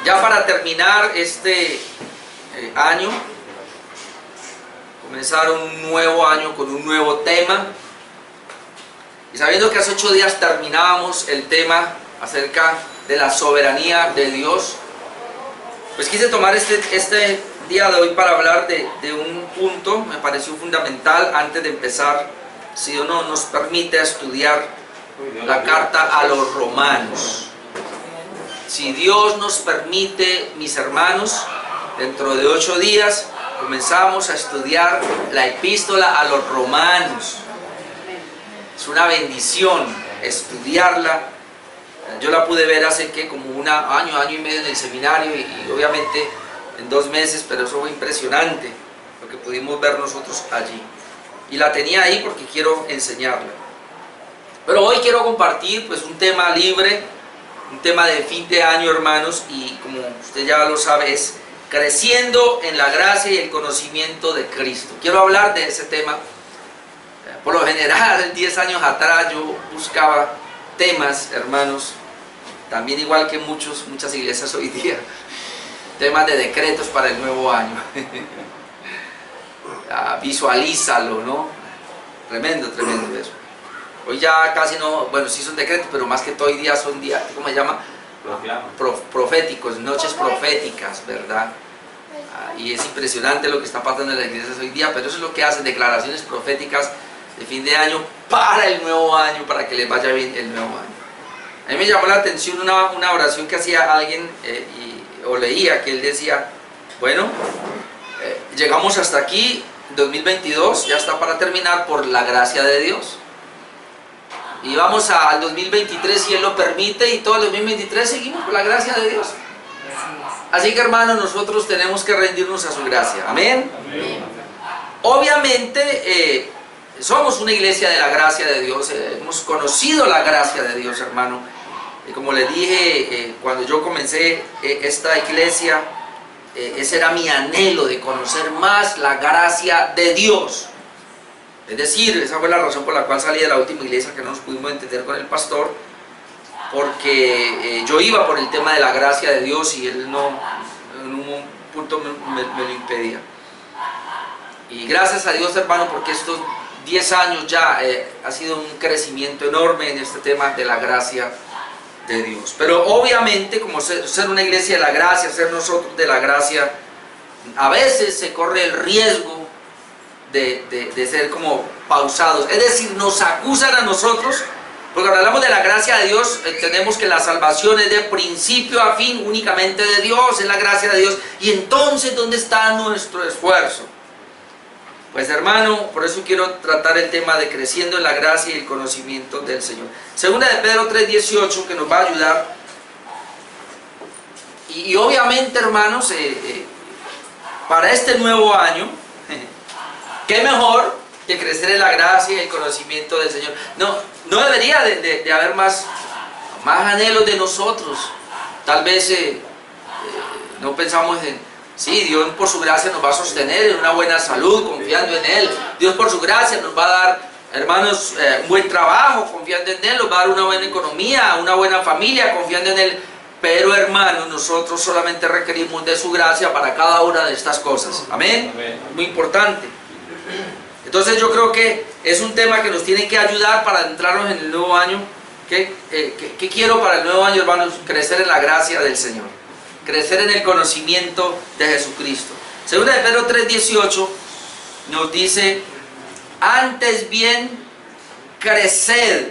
Ya para terminar este año, comenzar un nuevo año con un nuevo tema, y sabiendo que hace 8 días terminábamos el tema acerca de la soberanía de Dios, pues quise tomar este día de hoy para hablar de un punto, me pareció fundamental antes de empezar, si Dios nos permite, estudiar la carta a los romanos. Si Dios nos permite, mis hermanos, dentro de 8 días comenzamos a estudiar la epístola a los romanos. Es una bendición estudiarla. Yo la pude ver hace como año y medio en el seminario y obviamente en 2 meses, pero eso fue impresionante lo que pudimos ver nosotros allí. Y la tenía ahí porque quiero enseñarla. Pero hoy quiero compartir pues un tema libre, un tema de fin de año, hermanos, y como usted ya lo sabe, es creciendo en la gracia y el conocimiento de Cristo. Quiero hablar de ese tema. Por lo general, 10 años atrás yo buscaba temas, hermanos, también igual que muchas iglesias hoy día, temas de decretos para el nuevo año. Visualízalo, ¿no? Tremendo eso. Hoy ya casi no, bueno, sí son decretos, pero más que todo hoy día son días, ¿cómo se llama? Proféticos, noches proféticas, ¿verdad? Y es impresionante lo que está pasando en las iglesias hoy día, pero eso es lo que hacen, declaraciones proféticas de fin de año para el nuevo año, para que les vaya bien el nuevo año. A mí me llamó la atención una oración que hacía alguien, o leía, que él decía, bueno, llegamos hasta aquí, 2022, ya está para terminar por la gracia de Dios. Y vamos al 2023 si Él lo permite, y todo el 2023 seguimos por la gracia de Dios. Así que, hermanos, nosotros tenemos que rendirnos a su gracia. Amén. Amén. Obviamente somos una iglesia de la gracia de Dios, hemos conocido la gracia de Dios, hermano. Como les dije, cuando yo comencé esta iglesia, ese era mi anhelo, de conocer más la gracia de Dios. Es decir, esa fue la razón por la cual salí de la última iglesia, que no nos pudimos entender con el pastor, porque yo iba por el tema de la gracia de Dios y él no, en un punto me lo impedía. Y gracias a Dios, hermano, porque estos 10 años ya ha sido un crecimiento enorme en este tema de la gracia de Dios. Pero obviamente, como ser una iglesia de la gracia, ser nosotros de la gracia, a veces se corre el riesgo de ser como pausados, es decir, nos acusan a nosotros, porque cuando hablamos de la gracia de Dios, entendemos que la salvación es de principio a fin únicamente de Dios, es la gracia de Dios, y entonces, ¿dónde está nuestro esfuerzo? Pues, hermano, por eso quiero tratar el tema de creciendo en la gracia y el conocimiento del Señor. Segunda de Pedro 3:18, que nos va a ayudar, y obviamente, hermanos, para este nuevo año, ¿qué mejor que crecer en la gracia y el conocimiento del Señor? No debería de haber más anhelos de nosotros. Tal vez no pensamos en, sí, Dios por su gracia nos va a sostener en una buena salud, confiando en Él. Dios por su gracia nos va a dar, hermanos, un buen trabajo, confiando en Él. Nos va a dar una buena economía, una buena familia, confiando en Él. Pero, hermanos, nosotros solamente requerimos de su gracia para cada una de estas cosas. Amén. Amén. Muy importante. Entonces yo creo que es un tema que nos tiene que ayudar para adentrarnos en el nuevo año. ¿Qué quiero para el nuevo año, hermanos? Crecer en la gracia del Señor, crecer en el conocimiento de Jesucristo. Segunda de Pedro 3:18 nos dice, antes bien, creced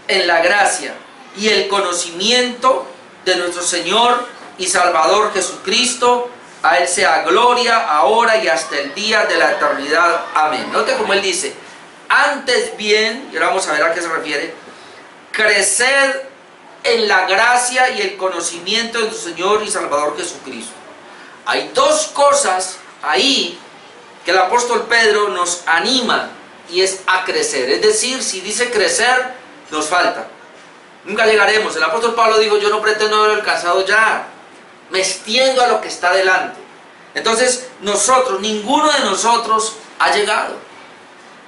en la gracia y el conocimiento de nuestro Señor y Salvador Jesucristo. A Él sea gloria, ahora y hasta el día de la eternidad. Amén. Note como Él dice, antes bien, y ahora vamos a ver a qué se refiere, creced en la gracia y el conocimiento de nuestro Señor y Salvador Jesucristo. Hay 2 cosas ahí que el apóstol Pedro nos anima, y es a crecer. Es decir, si dice crecer, nos falta. Nunca llegaremos. El apóstol Pablo dijo, yo no pretendo haber alcanzado ya, me extiendo a lo que está delante. Entonces, ninguno de nosotros ha llegado.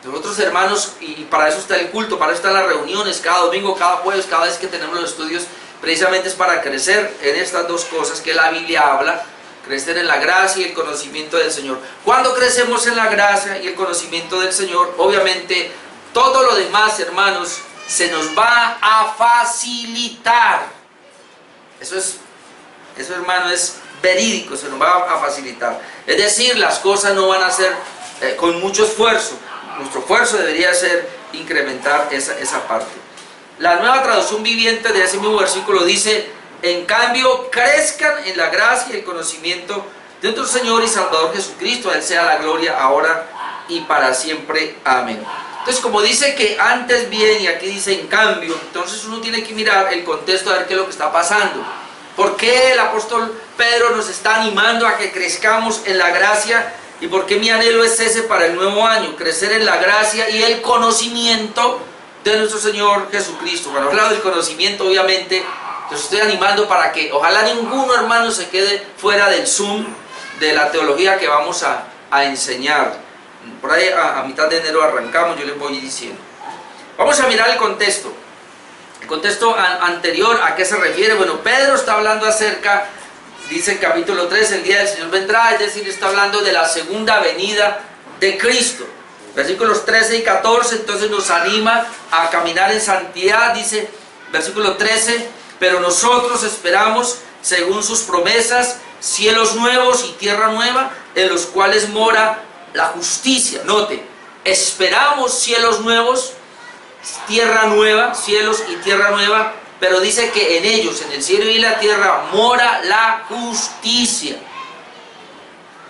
Nosotros, hermanos, y para eso está el culto, para eso están las reuniones, cada domingo, cada jueves, cada vez que tenemos los estudios, precisamente es para crecer en estas dos cosas que la Biblia habla, crecer en la gracia y el conocimiento del Señor. Cuando crecemos en la gracia y el conocimiento del Señor, obviamente todo lo demás, hermanos, se nos va a facilitar. Eso, hermano, es verídico, se nos va a facilitar. Es decir, las cosas no van a ser con mucho esfuerzo. Nuestro esfuerzo debería ser incrementar esa parte. La Nueva Traducción Viviente de ese mismo versículo dice: en cambio, crezcan en la gracia y el conocimiento de nuestro Señor y Salvador Jesucristo. A Él sea la gloria ahora y para siempre. Amén. Entonces, como dice que antes bien y aquí dice en cambio, entonces uno tiene que mirar el contexto a ver qué es lo que está pasando. ¿Por qué el apóstol Pedro nos está animando a que crezcamos en la gracia? ¿Y por qué mi anhelo es ese para el nuevo año? Crecer en la gracia y el conocimiento de nuestro Señor Jesucristo. Cuando hablo del conocimiento, obviamente, los estoy animando para que ojalá ninguno, hermano, se quede fuera del Zoom de la teología que vamos a enseñar. Por ahí a mitad de enero arrancamos, yo les voy diciendo. Vamos a mirar el contexto. El contexto anterior, ¿a qué se refiere? Bueno, Pedro está hablando acerca, dice en capítulo 3, el día del Señor vendrá, es decir, está hablando de la segunda venida de Cristo. Versículos 13 y 14, entonces nos anima a caminar en santidad, dice, versículo 13, pero nosotros esperamos, según sus promesas, cielos nuevos y tierra nueva, en los cuales mora la justicia. Note, esperamos cielos nuevos, tierra nueva, cielos y tierra nueva, pero dice que en ellos, en el cielo y la tierra, mora la justicia.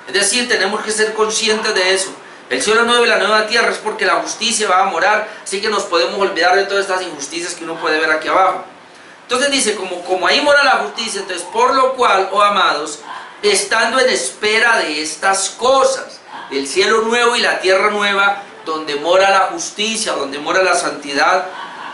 Es decir, tenemos que ser conscientes de eso. El cielo nuevo y la nueva tierra es porque la justicia va a morar, así que nos podemos olvidar de todas estas injusticias que uno puede ver aquí abajo. Entonces dice, como ahí mora la justicia, entonces por lo cual, oh amados, estando en espera de estas cosas, del cielo nuevo y la tierra nueva, donde mora la justicia, donde mora la santidad,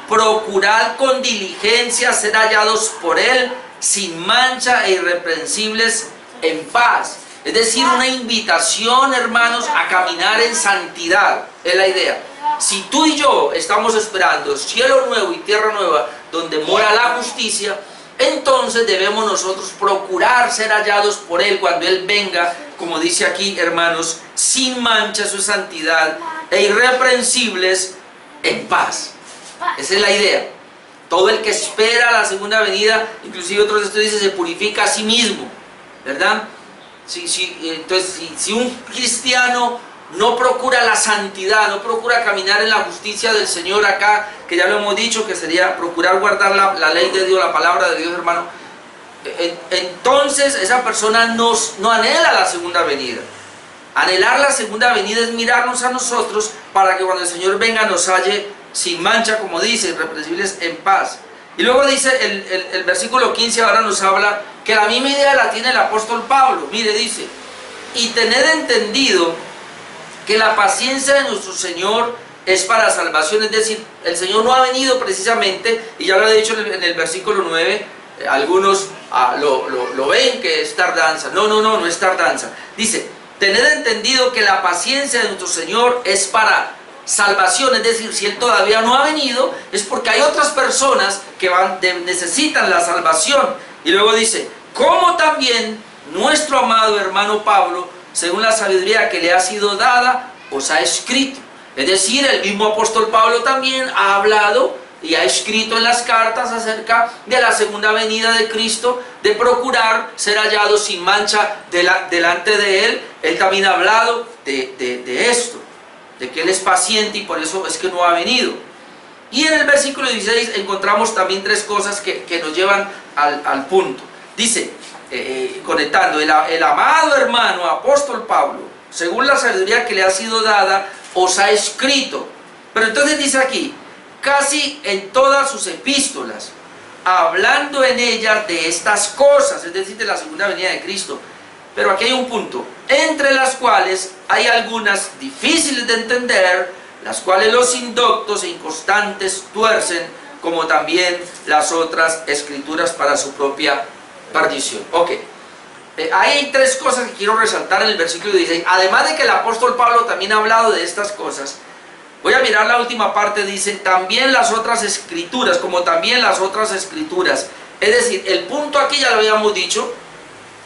procurad con diligencia ser hallados por Él, sin mancha e irreprensibles en paz. Es decir, una invitación, hermanos, a caminar en santidad, es la idea. Si tú y yo estamos esperando cielo nuevo y tierra nueva, donde mora la justicia, entonces debemos nosotros procurar ser hallados por Él cuando Él venga, como dice aquí, hermanos, sin mancha su santidad e irreprensibles en paz. Esa es la idea. Todo el que espera la segunda venida, inclusive otros estudios dicen, se purifica a sí mismo, ¿verdad? Entonces, si un cristiano no procura la santidad, no procura caminar en la justicia del Señor acá, que ya lo hemos dicho, que sería procurar guardar la ley de Dios, la palabra de Dios, hermano, entonces esa persona no anhela la segunda venida. Anhelar la segunda venida es mirarnos a nosotros para que cuando el Señor venga nos halle sin mancha, como dice, irreprensibles en paz. Y luego dice el versículo 15, ahora nos habla que la misma idea la tiene el apóstol Pablo. Mire, dice, y tened entendido que la paciencia de nuestro Señor es para salvación. Es decir, el Señor no ha venido precisamente, y ya lo he dicho en el versículo 9, algunos lo ven que es tardanza. No es tardanza. Dice, tened entendido que la paciencia de nuestro Señor es para salvación, es decir, si Él todavía no ha venido, es porque hay otras personas que necesitan la salvación. Y luego dice, como también nuestro amado hermano Pablo, según la sabiduría que le ha sido dada, os ha escrito. Es decir, el mismo apóstol Pablo también ha hablado y ha escrito en las cartas acerca de la segunda venida de Cristo, de procurar ser hallados sin mancha delante de Él. Él también ha hablado de esto, de que Él es paciente y por eso es que no ha venido. Y en el versículo 16 encontramos también tres cosas que nos llevan al punto. Dice, conectando, el amado hermano apóstol Pablo, según la sabiduría que le ha sido dada, os ha escrito. Pero entonces dice aquí, casi en todas sus epístolas, hablando en ellas de estas cosas, es decir, de la segunda venida de Cristo. Pero aquí hay un punto, entre las cuales hay algunas difíciles de entender, las cuales los indoctos e inconstantes tuercen, como también las otras escrituras para su propia perdición. Ok, hay tres cosas que quiero resaltar en el versículo 16. Además de que el apóstol Pablo también ha hablado de estas cosas, Voy a mirar la última parte, dice, también las otras escrituras, como también las otras escrituras. Es decir, el punto aquí ya lo habíamos dicho,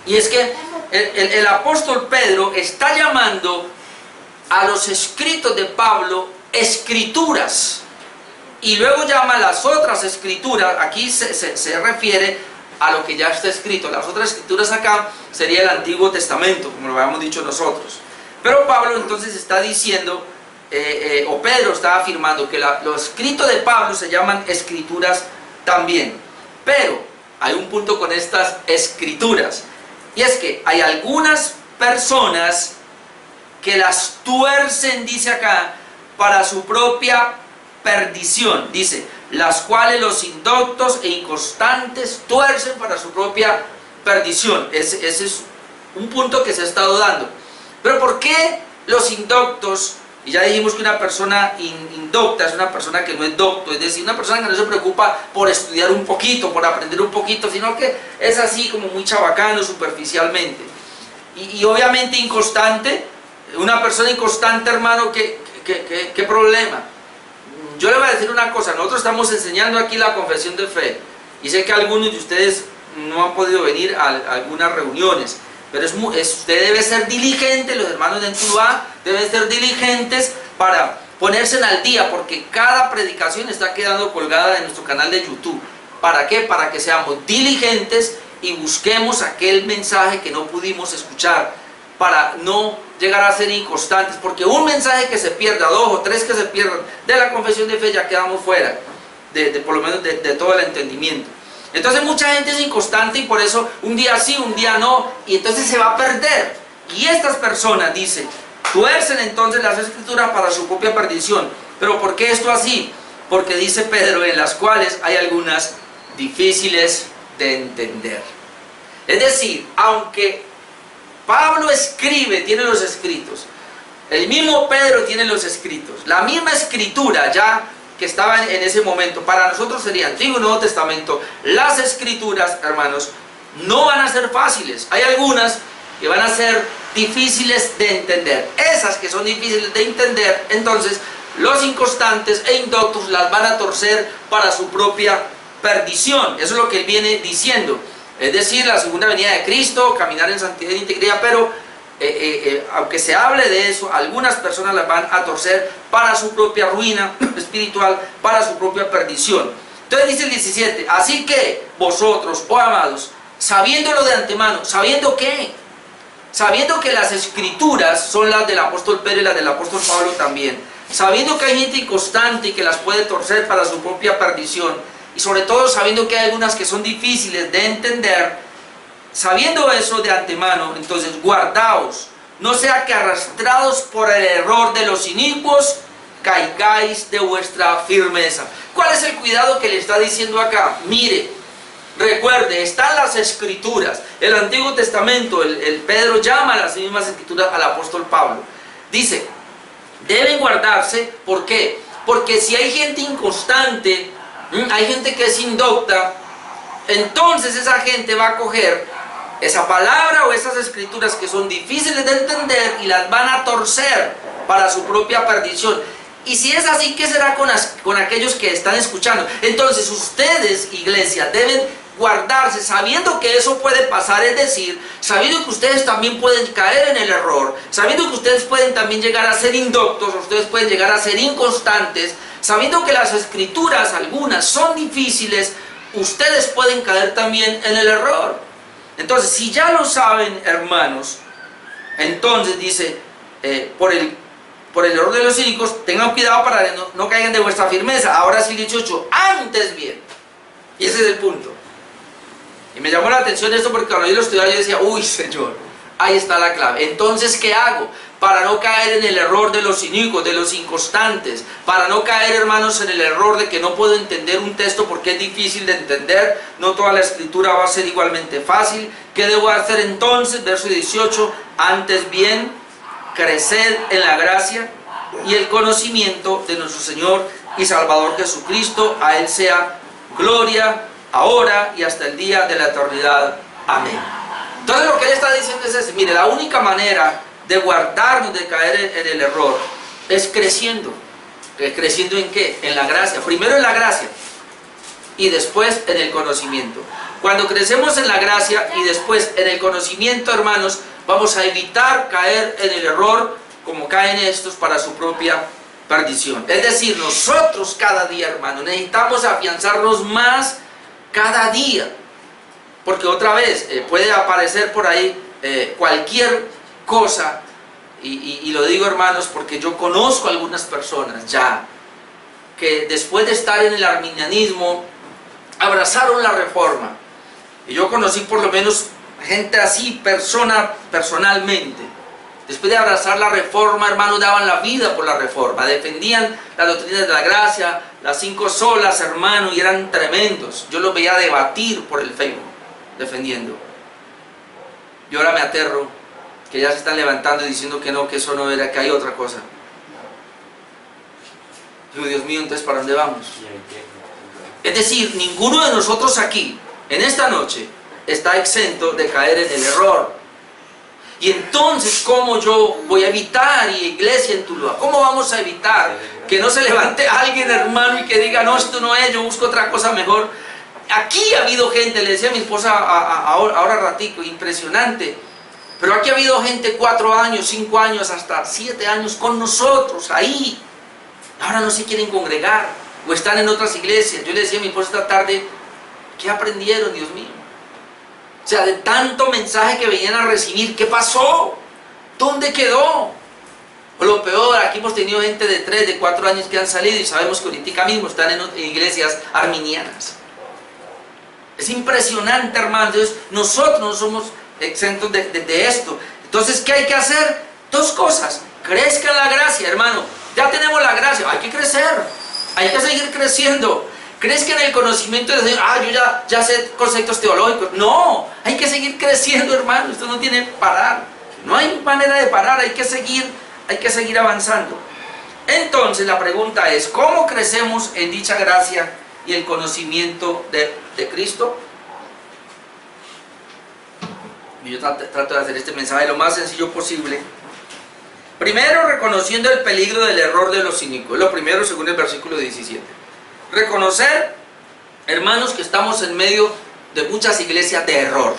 y es que el apóstol Pedro está llamando a los escritos de Pablo escrituras, y luego llama a las otras escrituras. Aquí se refiere a lo que ya está escrito. Las otras escrituras acá sería el Antiguo Testamento, como lo habíamos dicho nosotros. Pero Pablo entonces está diciendo, o Pedro está afirmando que los escritos de Pablo se llaman escrituras también. Pero hay un punto con estas escrituras, y es que hay algunas personas que las tuercen, dice acá, para su propia perdición. Dice, las cuales los indoctos e inconstantes tuercen para su propia perdición. Ese es un punto que se ha estado dando. Pero ¿por qué los indoctos? Y ya dijimos que una persona indocta es una persona que no es docto, es decir, una persona que no se preocupa por estudiar un poquito, por aprender un poquito, sino que es así como muy chabacano, superficialmente. Y obviamente inconstante, una persona inconstante, hermano, ¿qué problema? Yo le voy a decir una cosa, nosotros estamos enseñando aquí la confesión de fe, y sé que algunos de ustedes no han podido venir a algunas reuniones, pero usted debe ser diligente, los hermanos de Tuluá deben ser diligentes para ponerse al día, porque cada predicación está quedando colgada en nuestro canal de YouTube. ¿Para qué? Para que seamos diligentes y busquemos aquel mensaje que no pudimos escuchar, para no llegar a ser inconstantes, porque un mensaje que se pierda, 2 o 3 que se pierdan de la confesión de fe, ya quedamos fuera, por lo menos de todo el entendimiento. Entonces mucha gente es inconstante, y por eso un día sí, un día no, y entonces se va a perder. Y estas personas, dice, tuercen entonces las escrituras para su propia perdición. ¿Pero por qué esto así? Porque dice Pedro, en las cuales hay algunas difíciles de entender. Es decir, aunque Pablo escribe, tiene los escritos, el mismo Pedro tiene los escritos, la misma escritura ya que estaba en ese momento, para nosotros sería Antiguo y Nuevo Testamento, las escrituras, hermanos, no van a ser fáciles. Hay algunas que van a ser difíciles de entender. Esas que son difíciles de entender, entonces los inconstantes e indoctos las van a torcer para su propia perdición. Eso es lo que él viene diciendo. Es decir, la segunda venida de Cristo, caminar en santidad e integridad, pero aunque se hable de eso, algunas personas las van a torcer para su propia ruina espiritual, para su propia perdición. Entonces dice el 17, así que vosotros, oh amados, sabiéndolo de antemano, ¿sabiendo qué? Sabiendo que las escrituras son las del apóstol Pedro y las del apóstol Pablo también, sabiendo que hay gente inconstante y que las puede torcer para su propia perdición, y sobre todo sabiendo que hay algunas que son difíciles de entender, sabiendo eso de antemano, entonces guardaos, no sea que arrastrados por el error de los inicuos, caigáis de vuestra firmeza. ¿Cuál es el cuidado que le está diciendo acá? Mire, recuerde, están las escrituras, el Antiguo Testamento, el Pedro llama a las mismas escrituras al apóstol Pablo. Dice, deben guardarse, ¿por qué? Porque si hay gente inconstante, hay gente que es indocta, entonces esa gente va a coger esa palabra o esas escrituras que son difíciles de entender y las van a torcer para su propia perdición. Y si es así, ¿qué será con aquellos que están escuchando? Entonces ustedes, iglesia, deben guardarse sabiendo que eso puede pasar, es decir, sabiendo que ustedes también pueden caer en el error, sabiendo que ustedes pueden también llegar a ser indoctos, ustedes pueden llegar a ser inconstantes, sabiendo que las escrituras, algunas, son difíciles, ustedes pueden caer también en el error. Entonces, si ya lo saben, hermanos, entonces dice, por el error de los cínicos, tengan cuidado para que no caigan de vuestra firmeza. Ahora sí, 18, antes bien. Y ese es el punto. Y me llamó la atención esto porque cuando yo lo estudiaba yo decía, uy, Señor, ahí está la clave. Entonces, ¿qué hago? Para no caer en el error de los inicuos, de los inconstantes, para no caer, hermanos, en el error de que no puedo entender un texto porque es difícil de entender, no toda la escritura va a ser igualmente fácil. ¿Qué debo hacer entonces? Verso 18, antes bien, creced en la gracia y el conocimiento de nuestro Señor y Salvador Jesucristo. A Él sea gloria, ahora y hasta el día de la eternidad. Amén. Entonces lo que Él está diciendo es eso. Mire, la única manera de guardarnos de caer en el error es creciendo ¿Creciendo en qué? En la gracia. Primero en la gracia y después en el conocimiento. Cuando crecemos en la gracia y después en el conocimiento, hermanos, vamos a evitar caer en el error como caen estos para su propia perdición. Es decir, nosotros cada día, hermanos, necesitamos afianzarnos más cada día. Porque otra vez puede aparecer por ahí cualquier cosa. Y lo digo, hermanos, porque yo conozco a algunas personas ya que después de estar en el arminianismo abrazaron la reforma. Y yo conocí por lo menos gente así, personalmente. Después de abrazar la reforma, hermanos, daban la vida por la reforma, defendían las doctrinas de la gracia, las 5 solas, hermanos, y eran tremendos. Yo los veía debatir por el Facebook, defendiendo. Y ahora me aterro que ya se están levantando y diciendo que no, que eso no era, que hay otra cosa. Digo, Dios mío, entonces ¿para dónde vamos? Es decir, ninguno de nosotros aquí, en esta noche, está exento de caer en el error. Y entonces, ¿cómo yo voy a evitar, y iglesia en Tuluá, cómo vamos a evitar que no se levante alguien, hermano, y que diga, no, esto no es, yo busco otra cosa mejor? Aquí ha habido gente, le decía a mi esposa ahora ratico, impresionante, pero aquí ha habido gente 4 años, 5 años, hasta 7 años con nosotros, ahí. Ahora no se quieren congregar, o están en otras iglesias. Yo le decía a mi esposa esta tarde, ¿qué aprendieron, Dios mío? O sea, de tanto mensaje que venían a recibir, ¿qué pasó? ¿Dónde quedó? O lo peor, aquí hemos tenido gente de 3, de 4 años que han salido y sabemos que ahorita mismo están en iglesias arminianas. Es impresionante, hermano. Entonces, nosotros no somos exentos de esto. Entonces, ¿qué hay que hacer? 2 cosas. Crezca en la gracia, hermano. Ya tenemos la gracia, hay que crecer. Hay que seguir creciendo. Crezca en el conocimiento del Señor. Yo ya sé conceptos teológicos. No, hay que seguir creciendo, hermano. Esto no tiene parar. No hay manera de parar, hay que seguir avanzando. Entonces la pregunta es, ¿cómo crecemos en dicha gracia y el conocimiento de Cristo? Yo trato de hacer este mensaje lo más sencillo posible. Primero, reconociendo el peligro del error de los inicuos. Lo primero, según el versículo 17. Reconocer, hermanos, que estamos en medio de muchas iglesias de error.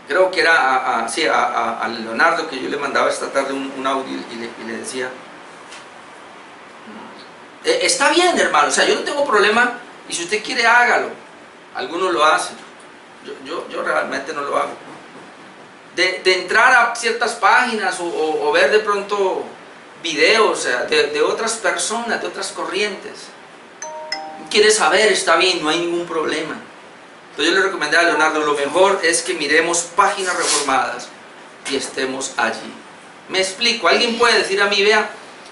Creo que era a Leonardo que yo le mandaba esta tarde un audio y le decía, está bien, hermano, o sea, yo no tengo problema, y si usted quiere, hágalo. Algunos lo hacen, yo realmente no lo hago. De entrar a ciertas páginas o ver de pronto videos de otras personas, de otras corrientes. Quiere saber, está bien, no hay ningún problema. Entonces yo le recomendé a Leonardo, lo mejor es que miremos páginas reformadas y estemos allí. Me explico, alguien puede decir a mí, vea,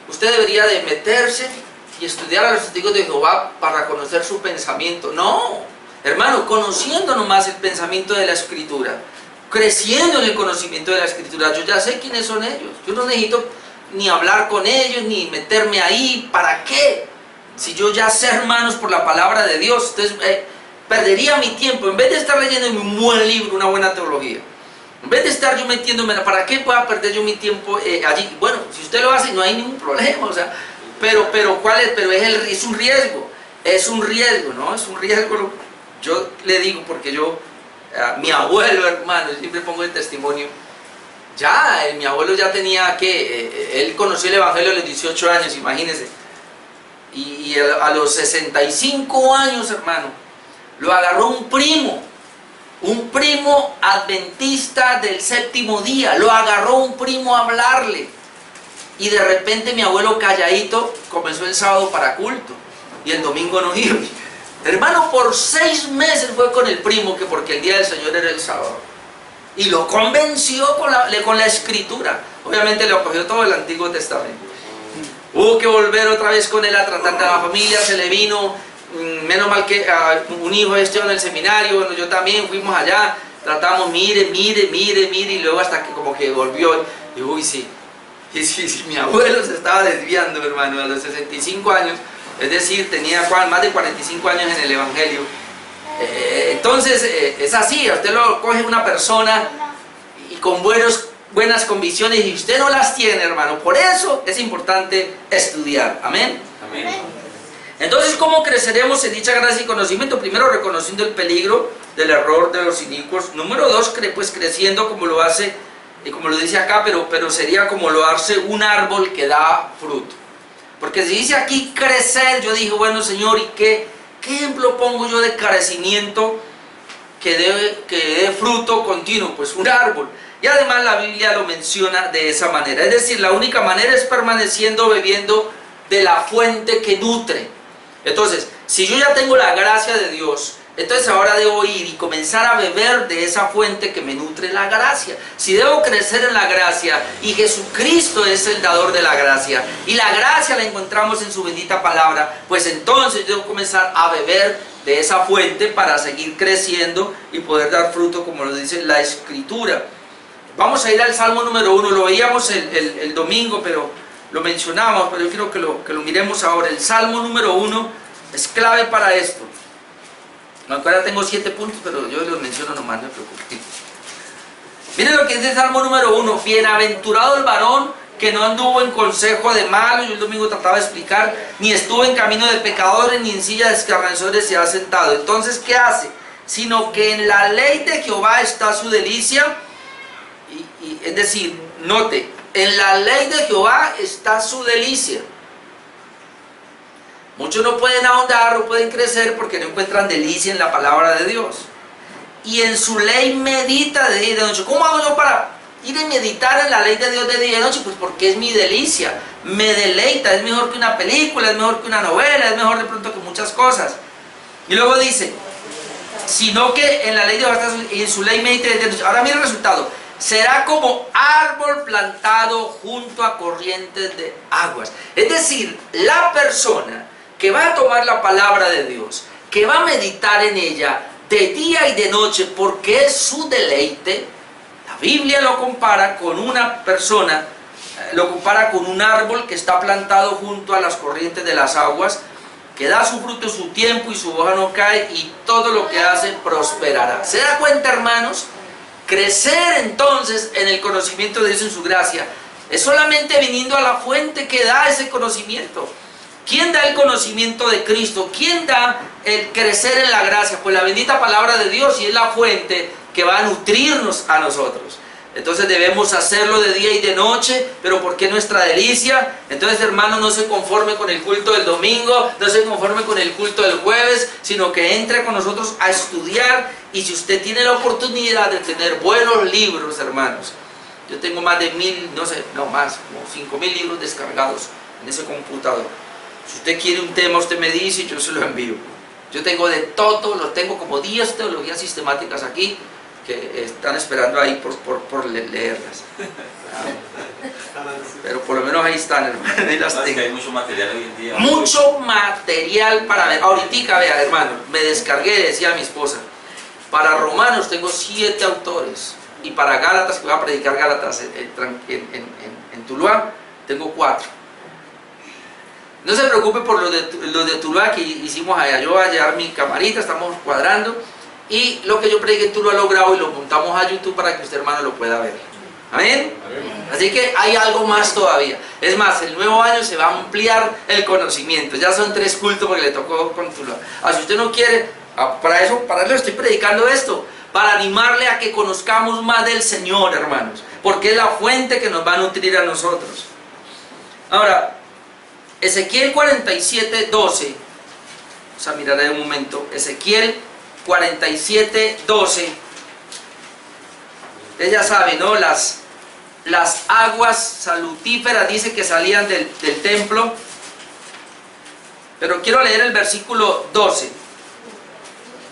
usted debería de meterse y estudiar a los testigos de Jehová para conocer su pensamiento. No, hermano, conociendo nomás el pensamiento de la Escritura, creciendo en el conocimiento de la Escritura, yo ya sé quiénes son ellos. Yo no necesito ni hablar con ellos, ni meterme ahí. ¿Para qué? Si yo ya sé, hermanos, por la palabra de Dios, entonces perdería mi tiempo, en vez de estar leyendo un buen libro, una buena teología, en vez de estar yo metiéndome, ¿para qué pueda perder yo mi tiempo allí? Bueno, si usted lo hace, no hay ningún problema, o sea, pero ¿cuál es? Pero es un riesgo, ¿no? Es un riesgo, yo le digo, porque mi abuelo, hermano, siempre pongo el testimonio, mi abuelo ya tenía él conoció el Evangelio a los 18 años, imagínense, y a los 65 años, hermano, lo agarró un primo adventista del 7º día, lo agarró un primo a hablarle, y de repente mi abuelo calladito comenzó el sábado para culto, y el domingo no iba. Hermano, por 6 meses fue con el primo, que porque el día del Señor era el sábado, y lo convenció con la Escritura. Obviamente le acogió todo el Antiguo Testamento. Hubo que volver otra vez con él a tratar de la familia, se le vino. Menos mal que un hijo estuvo en el seminario, bueno, yo también fuimos allá, tratamos, mire, y luego hasta que como que volvió, y uy, sí, mi abuelo se estaba desviando, hermano, a los 65 años, es decir, tenía más de 45 años en el Evangelio. Entonces, es así, usted lo coge una persona y con buenos buenas convicciones y usted no las tiene, hermano. Por eso es importante estudiar. Amén. Amén. Entonces, ¿cómo creceremos en dicha gracia y conocimiento? Primero, reconociendo el peligro del error de los inicuos. Número dos, pues creciendo como lo hace, como lo dice acá, pero sería como lo hace un árbol que da fruto. Porque si dice aquí crecer, yo dije, bueno, Señor, ¿y qué ejemplo pongo yo de crecimiento que dé fruto continuo? Pues un árbol. Y además la Biblia lo menciona de esa manera. Es decir, la única manera es permaneciendo bebiendo de la fuente que nutre. Entonces, si yo ya tengo la gracia de Dios, entonces ahora debo ir y comenzar a beber de esa fuente que me nutre la gracia. Si debo crecer en la gracia, y Jesucristo es el dador de la gracia, y la gracia la encontramos en su bendita palabra, pues entonces debo comenzar a beber de esa fuente para seguir creciendo y poder dar fruto, como lo dice la Escritura. Vamos a ir al Salmo número 1, lo veíamos el domingo, pero lo mencionamos, pero yo quiero que lo miremos ahora. El Salmo número 1 es clave para esto. Ahora tengo 7 puntos, pero yo los menciono nomás, no me preocupen. Miren lo que dice el Salmo número 1. Bienaventurado el varón que no anduvo en consejo de malos, yo el domingo trataba de explicar, ni estuvo en camino de pecadores, ni en silla de escarnecedores se ha sentado. Entonces, ¿qué hace? Sino que en la ley de Jehová está su delicia, es decir, note, en la ley de Jehová está su delicia. Muchos no pueden ahondar, no pueden crecer porque no encuentran delicia en la palabra de Dios. Y en su ley medita de día y de noche. ¿Cómo hago yo para ir a meditar en la ley de Dios de día y de noche? Pues porque es mi delicia, me deleita, es mejor que una película, es mejor que una novela, es mejor de pronto que muchas cosas. Y luego dice, sino que en la ley de Jehová está y en su ley medita de día y de noche. Ahora mira el resultado. Será como árbol plantado junto a corrientes de aguas. Es decir, la persona que va a tomar la palabra de Dios, que va a meditar en ella de día y de noche, porque es su deleite. La Biblia lo compara con una persona, lo compara con un árbol que está plantado junto a las corrientes de las aguas, que da su fruto en su tiempo y su hoja no cae, y todo lo que hace prosperará. ¿Se da cuenta, hermanos? Crecer entonces en el conocimiento de Dios en su gracia es solamente viniendo a la fuente que da ese conocimiento. ¿Quién da el conocimiento de Cristo? ¿Quién da el crecer en la gracia? Pues la bendita palabra de Dios, y es la fuente que va a nutrirnos a nosotros. Entonces debemos hacerlo de día y de noche, pero ¿por qué nuestra delicia? Entonces, hermano, no se conforme con el culto del domingo, no se conforme con el culto del jueves, sino que entre con nosotros a estudiar. Y si usted tiene la oportunidad de tener buenos libros, hermanos, yo tengo más de 1000, no sé, no más, como 5000 libros descargados en ese computador. Si usted quiere un tema, usted me dice y yo se lo envío. Yo tengo de todo, lo tengo como 10 teologías sistemáticas aquí, que están esperando ahí por leerlas. Pero por lo menos ahí están, hermano, ahí las tengo. Es que hay mucho material hoy en día. Mucho material para ver. Ahorita, vea, hermano, me descargué, decía mi esposa, para Romanos tengo 7 autores, y para Gálatas, que voy a predicar Gálatas en Tuluá, tengo 4. No se preocupe por los de Tuluá que hicimos allá. Yo voy a llevar mi camarita, estamos cuadrando, y lo que yo prediqué en Tuluá lo grabo y lo montamos a YouTube para que usted, hermano, lo pueda ver. ¿Amén? Así que hay algo más todavía. Es más, el nuevo año se va a ampliar el conocimiento. Ya son 3 cultos porque le tocó con Tuluá. Si usted no quiere, para eso estoy predicando esto, para animarle a que conozcamos más del Señor, hermanos, porque es la fuente que nos va a nutrir a nosotros. Ahora, Ezequiel 47:12, vamos a mirar ahí un momento. Ezequiel 47:12. Ustedes ya saben, ¿no? Las aguas salutíferas, dice, que salían del templo. Pero quiero leer el versículo 12.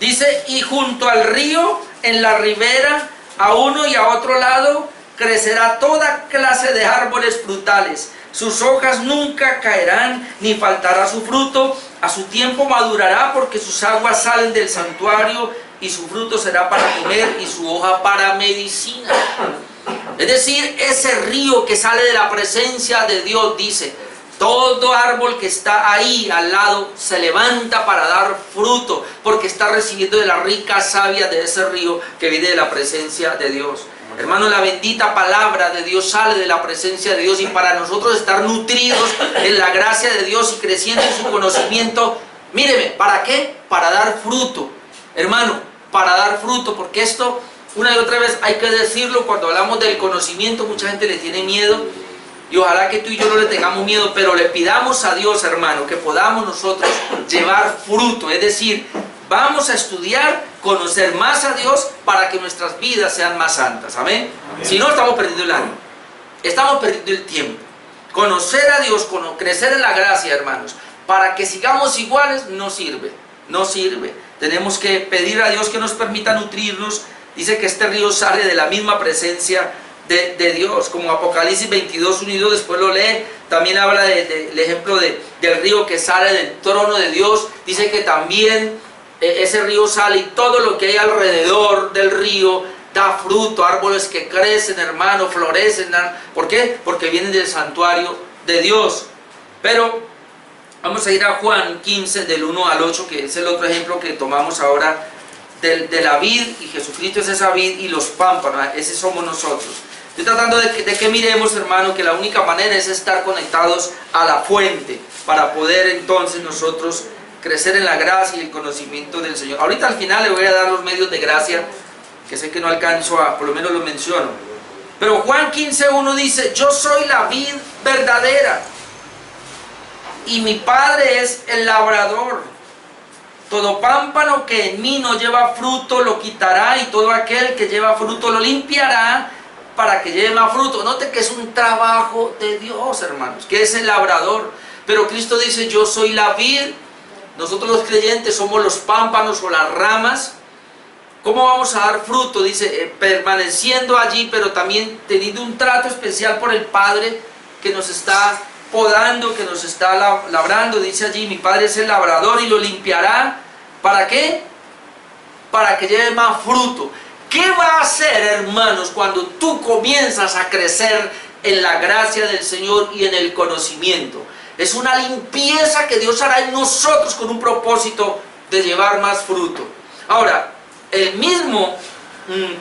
Dice, y junto al río, en la ribera, a uno y a otro lado, crecerá toda clase de árboles frutales. Sus hojas nunca caerán, ni faltará su fruto. A su tiempo madurará, porque sus aguas salen del santuario, y su fruto será para comer, y su hoja para medicina. Es decir, ese río que sale de la presencia de Dios, dice, todo árbol que está ahí al lado se levanta para dar fruto, porque está recibiendo de la rica savia de ese río que viene de la presencia de Dios. Hermano, la bendita palabra de Dios sale de la presencia de Dios, y para nosotros estar nutridos en la gracia de Dios y creciendo en su conocimiento, míreme, ¿para qué? Para dar fruto, hermano, para dar fruto, porque esto una y otra vez hay que decirlo. Cuando hablamos del conocimiento, mucha gente le tiene miedo, y ojalá que tú y yo no le tengamos miedo, pero le pidamos a Dios, hermano, que podamos nosotros llevar fruto, es decir, vamos a estudiar, conocer más a Dios para que nuestras vidas sean más santas, ¿amén? Si no, estamos perdiendo el año, estamos perdiendo el tiempo. Conocer a Dios, crecer en la gracia, hermanos, para que sigamos iguales, no sirve, no sirve. Tenemos que pedir a Dios que nos permita nutrirnos. Dice que este río sale de la misma presencia de Dios, como Apocalipsis 22, 1 y 2, después lo lee. También habla del ejemplo del río que sale del trono de Dios. Dice que también ese río sale, y todo lo que hay alrededor del río da fruto, árboles que crecen, hermano, florecen. ¿Por qué? Porque vienen del santuario de Dios. Pero vamos a ir a Juan 15, del 1 al 8, que es el otro ejemplo que tomamos ahora de la vid, y Jesucristo es esa vid, y los pámpanos, ese somos nosotros. Estoy tratando de que miremos, hermano, que la única manera es estar conectados a la fuente, para poder entonces nosotros crecer en la gracia y el conocimiento del Señor. Ahorita al final le voy a dar los medios de gracia, que sé que no alcanzo a, por lo menos lo menciono. Pero Juan 15:1 dice: yo soy la vid verdadera, y mi Padre es el labrador. Todo pámpano que en mí no lleva fruto lo quitará, y todo aquel que lleva fruto lo limpiará, para que lleve más fruto. Note que es un trabajo de Dios, hermanos, que es el labrador. Pero Cristo dice: yo soy la vid. Nosotros los creyentes somos los pámpanos o las ramas. ¿Cómo vamos a dar fruto? Dice, permaneciendo allí, pero también teniendo un trato especial por el Padre, que nos está podando, que nos está labrando. Dice allí: mi Padre es el labrador y lo limpiará. ¿Para qué? Para que lleve más fruto. ¿Qué va a hacer, hermanos, cuando tú comienzas a crecer en la gracia del Señor y en el conocimiento? Es una limpieza que Dios hará en nosotros con un propósito de llevar más fruto. Ahora, el mismo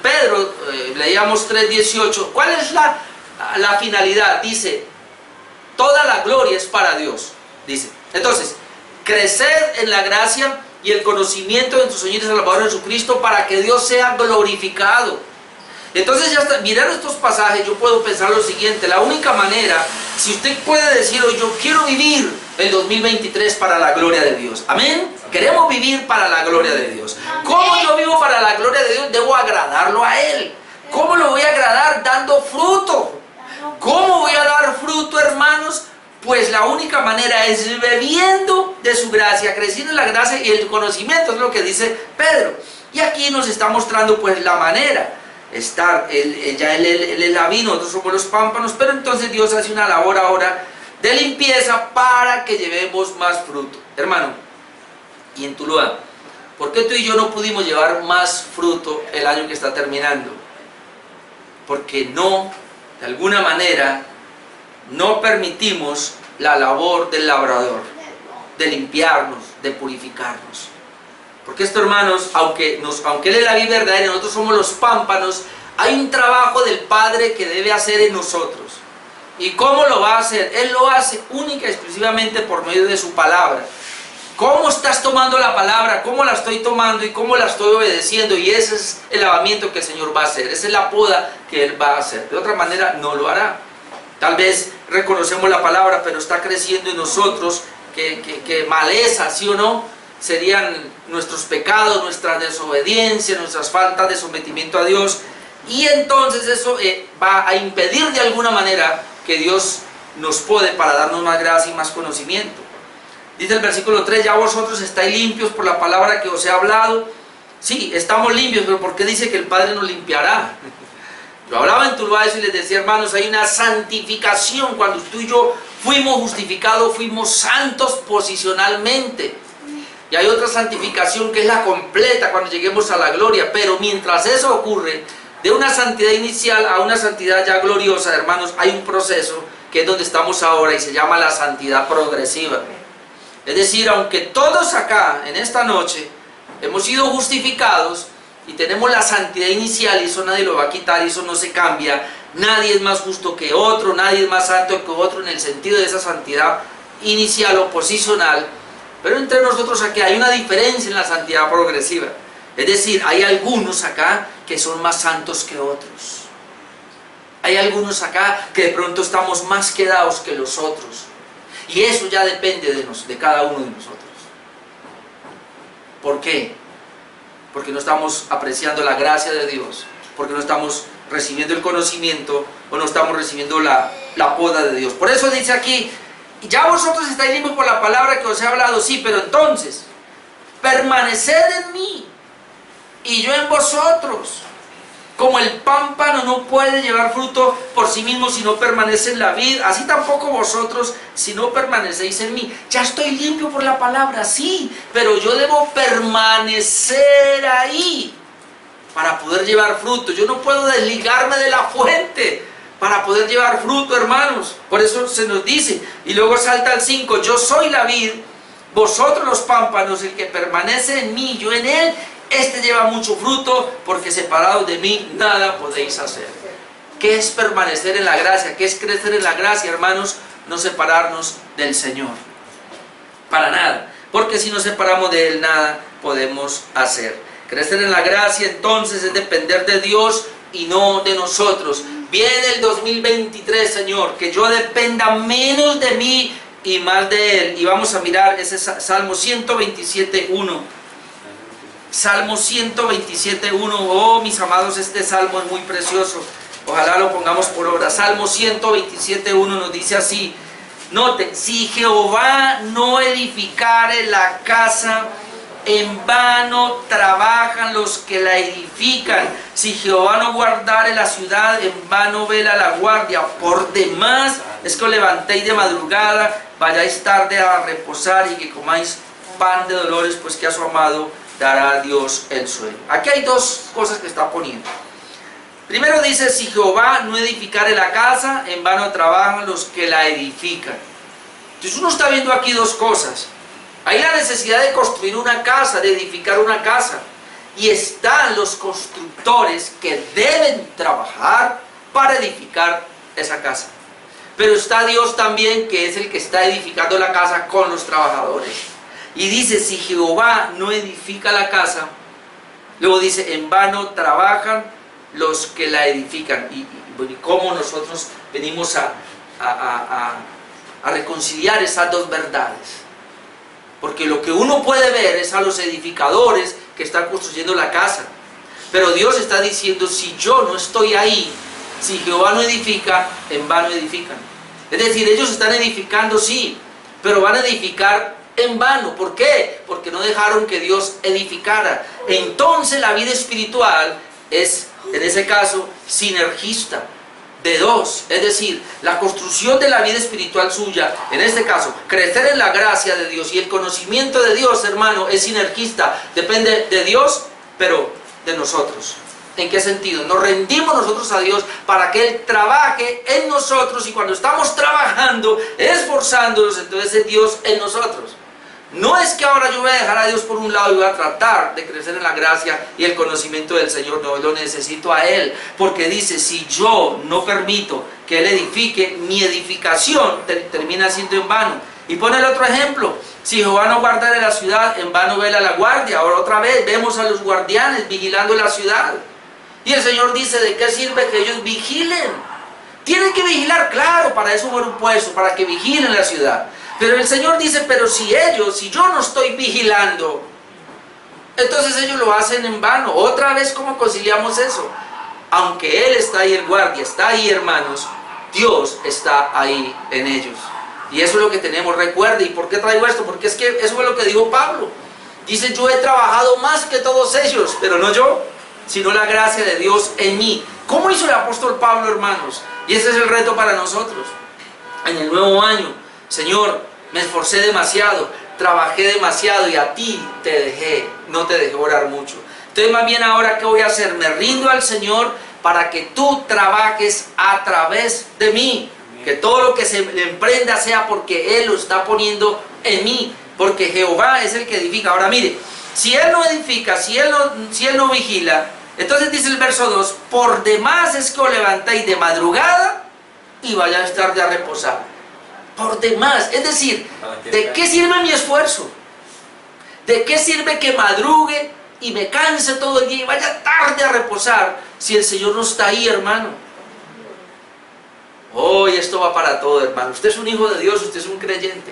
Pedro, leíamos 3:18, ¿cuál es la finalidad? Dice: toda la gloria es para Dios, dice. Entonces, crecer en la gracia y el conocimiento de nuestro Señor y Salvador Jesucristo, para que Dios sea glorificado. Entonces, ya está, mirando estos pasajes, yo puedo pensar lo siguiente: la única manera, si usted puede decir hoy, yo quiero vivir el 2023 para la gloria de Dios, amén, queremos vivir para la gloria de Dios. ¿Cómo yo vivo para la gloria de Dios? Debo agradarlo a Él. ¿Cómo lo voy a agradar? Dando fruto. ¿Cómo voy a dar fruto, hermanos? Pues la única manera es bebiendo de su gracia, creciendo en la gracia y el conocimiento, es lo que dice Pedro. Y aquí nos está mostrando pues la manera. Él es la vid, nosotros somos los pámpanos, pero entonces Dios hace una labor ahora de limpieza para que llevemos más fruto. Hermano, y en Tuluá, ¿por qué tú y yo no pudimos llevar más fruto el año que está terminando? Porque no, de alguna manera, no permitimos la labor del labrador, de limpiarnos, de purificarnos. Porque esto, hermanos, aunque Él es la vid verdadera y nosotros somos los pámpanos, hay un trabajo del Padre que debe hacer en nosotros. ¿Y cómo lo va a hacer? Él lo hace única y exclusivamente por medio de su palabra. ¿Cómo estás tomando la palabra? ¿Cómo la estoy tomando y cómo la estoy obedeciendo? Y ese es el lavamiento que el Señor va a hacer. Esa es la poda que Él va a hacer. De otra manera no lo hará. Tal vez reconocemos la palabra, pero está creciendo en nosotros que maleza, ¿sí o no? Serían nuestros pecados, nuestra desobediencia, nuestras faltas de sometimiento a Dios. Y entonces eso va a impedir de alguna manera que Dios nos pode para darnos más gracia y más conocimiento. Dice el versículo 3: ya vosotros estáis limpios por la palabra que os he hablado. Sí, estamos limpios, pero ¿por qué dice que el Padre nos limpiará? Yo hablaba en Tuluá y les decía, hermanos, hay una santificación. Cuando tú y yo fuimos justificados, fuimos santos posicionalmente. Y hay otra santificación que es la completa cuando lleguemos a la gloria. Pero mientras eso ocurre, de una santidad inicial a una santidad ya gloriosa, hermanos, hay un proceso que es donde estamos ahora y se llama la santidad progresiva. Es decir, aunque todos acá en esta noche hemos sido justificados y tenemos la santidad inicial, y eso nadie lo va a quitar, y eso no se cambia. Nadie es más justo que otro, nadie es más santo que otro en el sentido de esa santidad inicial o posicional. Pero entre nosotros aquí hay una diferencia en la santidad progresiva. Es decir, hay algunos acá que son más santos que otros. Hay algunos acá que de pronto estamos más quedados que los otros. Y eso ya depende de cada uno de nosotros. ¿Por qué? Porque no estamos apreciando la gracia de Dios, porque no estamos recibiendo el conocimiento o no estamos recibiendo la poda de Dios. Por eso dice aquí, ya vosotros estáis limpios por la palabra que os he hablado, sí, pero entonces, permaneced en mí y yo en vosotros. Como el pámpano no puede llevar fruto por sí mismo si no permanece en la vid, así tampoco vosotros si no permanecéis en mí. Ya estoy limpio por la palabra, sí, pero yo debo permanecer ahí para poder llevar fruto. Yo no puedo desligarme de la fuente para poder llevar fruto, hermanos. Por eso se nos dice, y luego salta al 5, yo soy la vid, vosotros los pámpanos, el que permanece en mí, yo en él, este lleva mucho fruto, porque separados de mí nada podéis hacer. ¿Qué es permanecer en la gracia? ¿Qué es crecer en la gracia, hermanos? No separarnos del Señor. Para nada. Porque si nos separamos de Él, nada podemos hacer. Crecer en la gracia, entonces, es depender de Dios y no de nosotros. Viene el 2023, Señor, que yo dependa menos de mí y más de Él. Y vamos a mirar ese Salmo 127.1. Salmo 127.1. Oh, mis amados, este salmo es muy precioso. Ojalá lo pongamos por obra. Salmo 127.1 nos dice así. Noten, si Jehová no edificare la casa, en vano trabajan los que la edifican. Si Jehová no guardare la ciudad, en vano vela la guardia. Por demás es que os levantéis de madrugada, vayáis tarde a reposar y que comáis pan de dolores, pues que a su amado dará a Dios el sueño. Aquí hay dos cosas que está poniendo. Primero dice, si Jehová no edificare la casa, en vano trabajan los que la edifican. Entonces uno está viendo aquí dos cosas. Hay la necesidad de construir una casa, de edificar una casa. Y están los constructores que deben trabajar para edificar esa casa. Pero está Dios también, que es el que está edificando la casa con los trabajadores. Y dice, si Jehová no edifica la casa, luego dice, en vano trabajan los que la edifican. Y cómo nosotros venimos a reconciliar esas dos verdades. Porque lo que uno puede ver es a los edificadores que están construyendo la casa. Pero Dios está diciendo, si yo no estoy ahí, si Jehová no edifica, en vano edifican. Es decir, ellos están edificando, sí, pero van a edificar en vano. ¿Por qué? Porque no dejaron que Dios edificara. Entonces la vida espiritual es, en ese caso, sinergista, de dos. Es decir, la construcción de la vida espiritual suya, en este caso, crecer en la gracia de Dios y el conocimiento de Dios, hermano, es sinergista. Depende de Dios, pero de nosotros. ¿En qué sentido? Nos rendimos nosotros a Dios para que Él trabaje en nosotros, y cuando estamos trabajando, esforzándonos, entonces es Dios en nosotros. No es que ahora yo voy a dejar a Dios por un lado y voy a tratar de crecer en la gracia y el conocimiento del Señor. No, lo necesito a Él, porque dice, si yo no permito que Él edifique, mi edificación termina siendo en vano. Y pone el otro ejemplo, si Jehová no guardare la ciudad, en vano vela la guardia. Ahora otra vez vemos a los guardianes vigilando la ciudad. Y el Señor dice, ¿de qué sirve que ellos vigilen? Tienen que vigilar, claro, para eso fueron puestos, para que vigilen la ciudad. Pero el Señor dice, pero si yo no estoy vigilando, entonces ellos lo hacen en vano. Otra vez, ¿cómo conciliamos eso? Aunque Él está ahí, el guardia está ahí, hermanos, Dios está ahí en ellos. Y eso es lo que tenemos, recuerde. ¿Y por qué traigo esto? Porque es que eso fue lo que dijo Pablo. Dice, yo he trabajado más que todos ellos, pero no yo, sino la gracia de Dios en mí. ¿Cómo hizo el apóstol Pablo, hermanos? Y ese es el reto para nosotros. En el nuevo año, Señor, me esforcé demasiado, trabajé demasiado y a ti no te dejé orar mucho. Entonces, más bien ahora, ¿qué voy a hacer? Me rindo al Señor para que tú trabajes a través de mí. Que todo lo que se emprenda sea porque Él lo está poniendo en mí. Porque Jehová es el que edifica. Ahora mire, Si Él no edifica, si Él no vigila, entonces dice el verso 2, por demás es que os levantéis de madrugada y vayáis tarde a reposar. Por demás, es decir, ¿de qué sirve mi esfuerzo? ¿De qué sirve que madrugue y me canse todo el día y vaya tarde a reposar si el Señor no está ahí, hermano? Hoy esto va para todo, hermano. Usted es un hijo de Dios, usted es un creyente.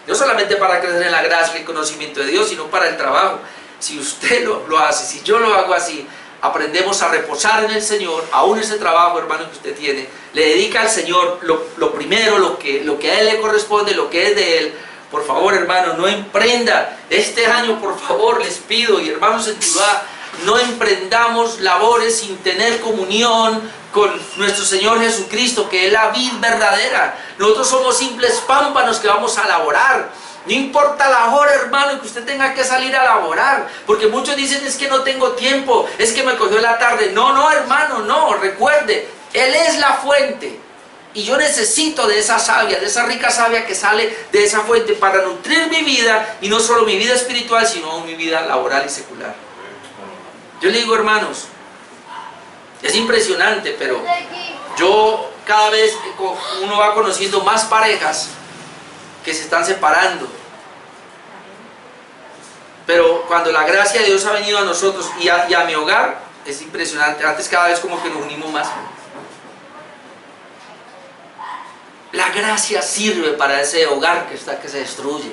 No solamente para crecer en la gracia y el conocimiento de Dios, sino para el trabajo. Si usted lo hace, si yo lo hago así, aprendemos a reposar en el Señor, aún ese trabajo, hermano, que usted tiene, le dedica al Señor lo primero, lo que a Él le corresponde, lo que es de Él. Por favor, hermano, no emprenda este año, por favor, les pido, y hermanos en Tuluá, no emprendamos labores sin tener comunión con nuestro Señor Jesucristo, que es la vid verdadera. Nosotros somos simples pámpanos que vamos a laborar. No importa la hora, hermano, que usted tenga que salir a laborar, porque muchos dicen, es que no tengo tiempo, es que me cogió la tarde. No, hermano, no, recuerde, Él es la fuente. Y yo necesito de esa savia, de esa rica savia que sale de esa fuente para nutrir mi vida, y no solo mi vida espiritual, sino mi vida laboral y secular. Yo le digo, hermanos, es impresionante, pero yo cada vez uno va conociendo más parejas que se están separando. Pero cuando la gracia de Dios ha venido a nosotros y a mi hogar, es impresionante. Antes cada vez como que nos unimos más. La gracia sirve para ese hogar que se destruye.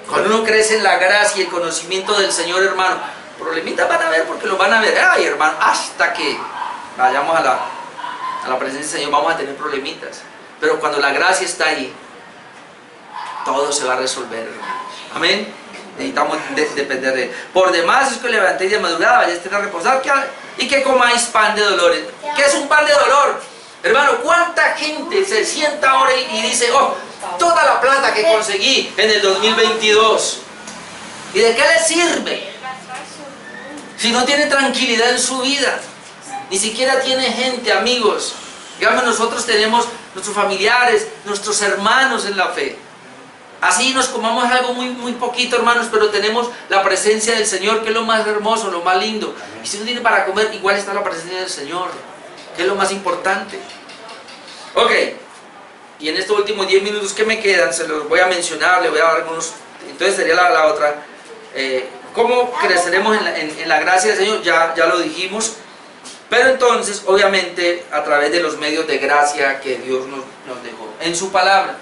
Cuando uno crece en la gracia y el conocimiento del Señor, hermano, problemitas van a ver, porque los van a ver. Ay, hermano, hasta que vayamos a la presencia del Señor vamos a tener problemitas. Pero cuando la gracia está ahí, todo se va a resolver, hermano. Amén. Necesitamos depender de Él. Por demás es que levantéis de madrugada, vayáis a reposar y que comáis pan de dolores. ¿Qué es un pan de dolor? Hermano, ¿cuánta gente se sienta ahora y dice, oh, toda la plata que conseguí en el 2022? ¿Y de qué le sirve? Si no tiene tranquilidad en su vida, ni siquiera tiene gente, amigos. Digamos, nosotros tenemos nuestros familiares, nuestros hermanos en la fe. Así nos comamos algo muy poquito, hermanos, pero tenemos la presencia del Señor, que es lo más hermoso, lo más lindo. Y si no tiene para comer, igual está la presencia del Señor, que es lo más importante. Ok, y en estos últimos 10 minutos que me quedan, se los voy a mencionar, le voy a dar algunos. Entonces sería la otra. ¿Cómo creceremos en la gracia del Señor? Ya lo dijimos. Pero entonces, obviamente, a través de los medios de gracia que Dios nos dejó en su palabra.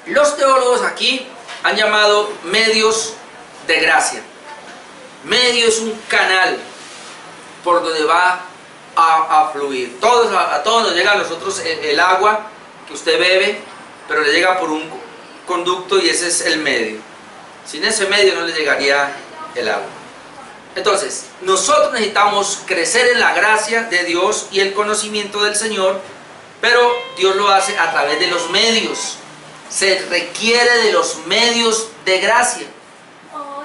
Los teólogos aquí han llamado medios de gracia. Medio es un canal por donde va a fluir. A todos nos llega a nosotros el agua que usted bebe, pero le llega por un conducto y ese es el medio. Sin ese medio no le llegaría el agua. Entonces, nosotros necesitamos crecer en la gracia de Dios y el conocimiento del Señor, pero Dios lo hace a través de los medios. Se requiere de los medios de gracia.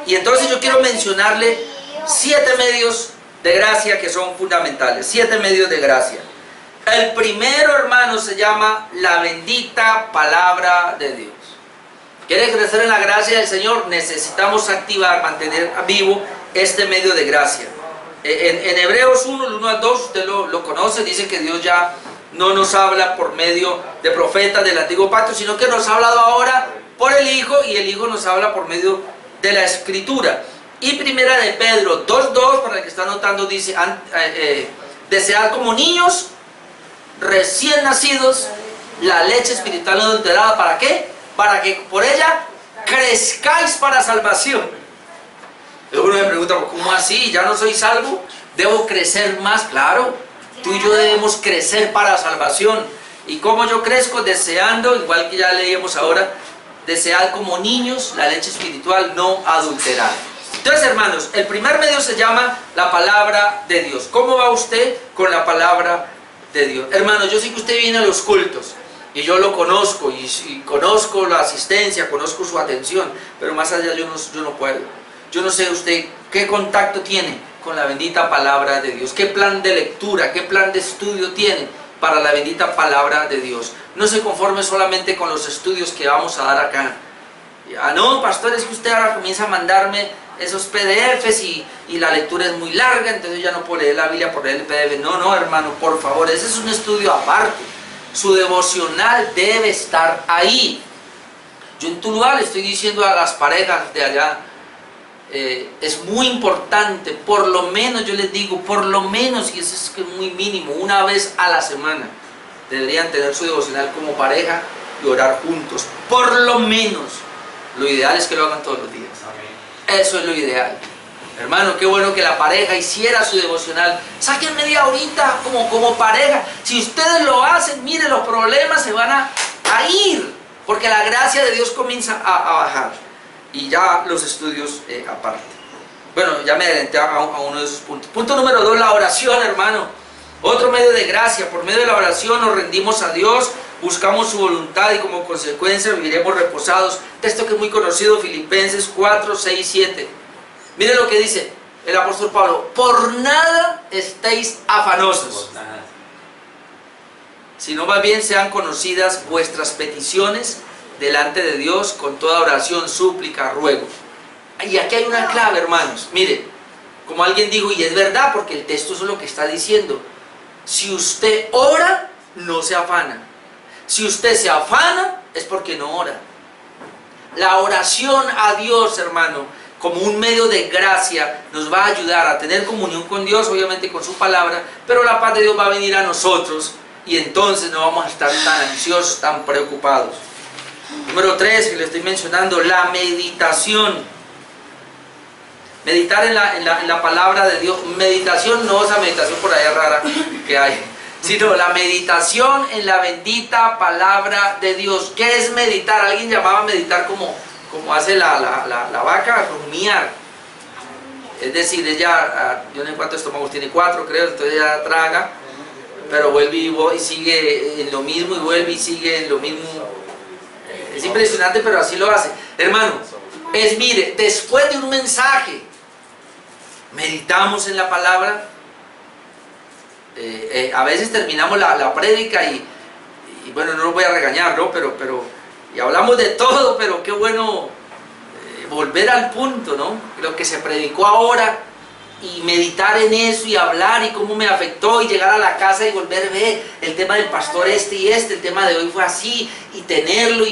Y entonces yo quiero mencionarle 7 medios de gracia que son fundamentales. 7 medios de gracia. El primero, hermano, se llama la bendita palabra de Dios. ¿Quiere crecer en la gracia del Señor? Necesitamos activar, mantener vivo este medio de gracia. En Hebreos 1, el 1 al 2, usted lo conoce, dice que Dios ya no nos habla por medio de profetas del antiguo pacto, sino que nos ha hablado ahora por el Hijo, y el Hijo nos habla por medio de la Escritura. Y primera de Pedro 2:2, para el que está anotando, dice, desead como niños recién nacidos la leche espiritual no adulterada. ¿Para qué? Para que por ella crezcáis para salvación. Uno me pregunta, ¿cómo así? ¿Ya no soy salvo? ¿Debo crecer más? Claro, tú y yo debemos crecer para salvación. ¿Y cómo yo crezco? Deseando, igual que ya leíamos ahora, desead como niños la leche espiritual no adulterada. Entonces, hermanos, el primer medio se llama la palabra de Dios. ¿Cómo va usted con la palabra de Dios? Hermanos, yo sé que usted viene a los cultos y yo lo conozco y conozco la asistencia, conozco su atención, pero más allá yo no puedo. Yo no sé usted qué contacto tiene con la bendita palabra de Dios, qué plan de lectura, qué plan de estudio tiene para la bendita palabra de Dios. No se conforme solamente con los estudios que vamos a dar acá. Ah, no, pastor, es que usted ahora comienza a mandarme esos PDFs y la lectura es muy larga, entonces ya no puedo leer la Biblia por leer el PDF. No, no, hermano, por favor, ese es un estudio aparte. Su devocional debe estar ahí. Yo en Tuluá le estoy diciendo a las parejas de allá, es muy importante, por lo menos yo les digo, por lo menos, y eso es muy mínimo, una vez a la semana deberían tener su devocional como pareja y orar juntos, por lo menos. Lo ideal es que lo hagan todos los días. Eso es lo ideal. Hermano, qué bueno que la pareja hiciera su devocional. Saquen media horita como pareja. Si ustedes lo hacen, mire, los problemas se van a ir, porque la gracia de Dios comienza a bajar. Y ya los estudios aparte. Bueno, ya me adelanté a uno de esos puntos. Punto número 2, la oración, hermano. Otro medio de gracia. Por medio de la oración nos rendimos a Dios, buscamos su voluntad y como consecuencia viviremos reposados. Texto que es muy conocido, Filipenses 4, 6, 7. Miren lo que dice el apóstol Pablo: por nada estéis afanosos, sino más bien sean conocidas vuestras peticiones delante de Dios con toda oración, súplica, ruego. Y aquí hay una clave, hermanos. Mire, como alguien dijo, y es verdad, porque el texto es lo que está diciendo: si usted ora, no se afana. Si usted se afana, es porque no ora. La oración a Dios, hermano, como un medio de gracia, nos va a ayudar a tener comunión con Dios, obviamente con su palabra, pero la paz de Dios va a venir a nosotros y entonces no vamos a estar tan ansiosos, tan preocupados. Número 3, que le estoy mencionando, la meditación. Meditar en la palabra de Dios. Meditación, no esa meditación por allá rara que hay, sino la meditación en la bendita palabra de Dios. ¿Qué es meditar? Alguien llamaba meditar como hace la vaca, rumiar. Es decir, ella, yo no sé cuántos estómagos tiene, 4 creo, entonces ella traga, pero vuelve y sigue en lo mismo, y vuelve y sigue en lo mismo. Es impresionante, pero así lo hace. Hermano, mire, después de un mensaje, meditamos en la palabra. A veces terminamos la prédica y bueno, no lo voy a regañar, ¿no? Pero y hablamos de todo, pero qué bueno volver al punto, ¿no? Lo que se predicó ahora, y meditar en eso y hablar y cómo me afectó, y llegar a la casa y volver a ver el tema del pastor el tema de hoy fue así, y tenerlo,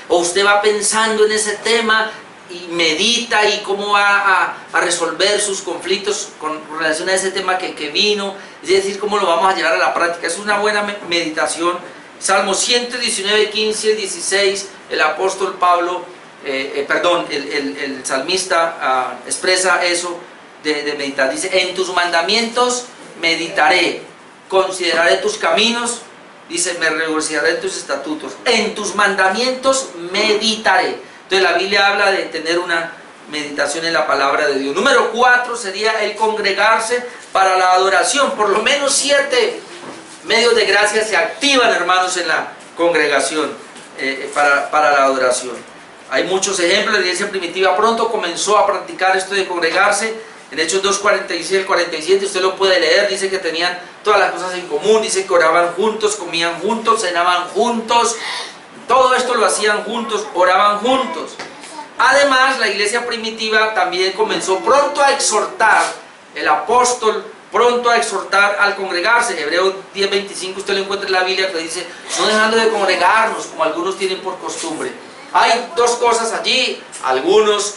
o usted va pensando en ese tema y medita y cómo va a resolver sus conflictos con relación a ese tema que vino, es decir, cómo lo vamos a llevar a la práctica. Es una buena meditación. Salmo 119, 15, 16, el apóstol Pablo, el salmista expresa eso de meditar. Dice: en tus mandamientos meditaré, consideraré tus caminos. Dice: me regocijaré en tus estatutos. En tus mandamientos meditaré. Entonces la Biblia habla de tener una meditación en la palabra de Dios. Número 4 sería el congregarse para la adoración. Por lo menos 7 medios de gracia se activan, hermanos, en la congregación para la adoración. Hay muchos ejemplos. La iglesia primitiva pronto comenzó a practicar esto de congregarse. En Hechos 2:46 al 47 usted lo puede leer. Dice que tenían todas las cosas en común. Dice que oraban juntos, comían juntos, cenaban juntos. Todo esto lo hacían juntos, oraban juntos. Además, la iglesia primitiva también comenzó pronto a exhortar, el apóstol pronto a exhortar al congregarse. Hebreos 10:25 usted lo encuentra en la Biblia, que dice: no dejando de congregarnos como algunos tienen por costumbre. Hay dos cosas allí: algunos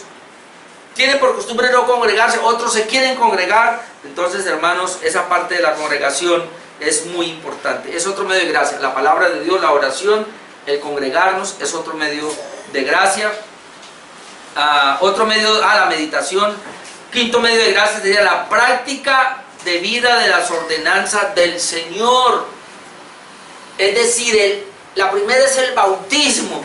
tienen por costumbre no congregarse, otros se quieren congregar. Entonces, hermanos, esa parte de la congregación es muy importante. Es otro medio de gracia. La palabra de Dios, la oración, el congregarnos es otro medio de gracia. Otro medio, la meditación. Quinto medio de gracia sería la práctica de vida de las ordenanzas del Señor. Es decir, la primera es el bautismo.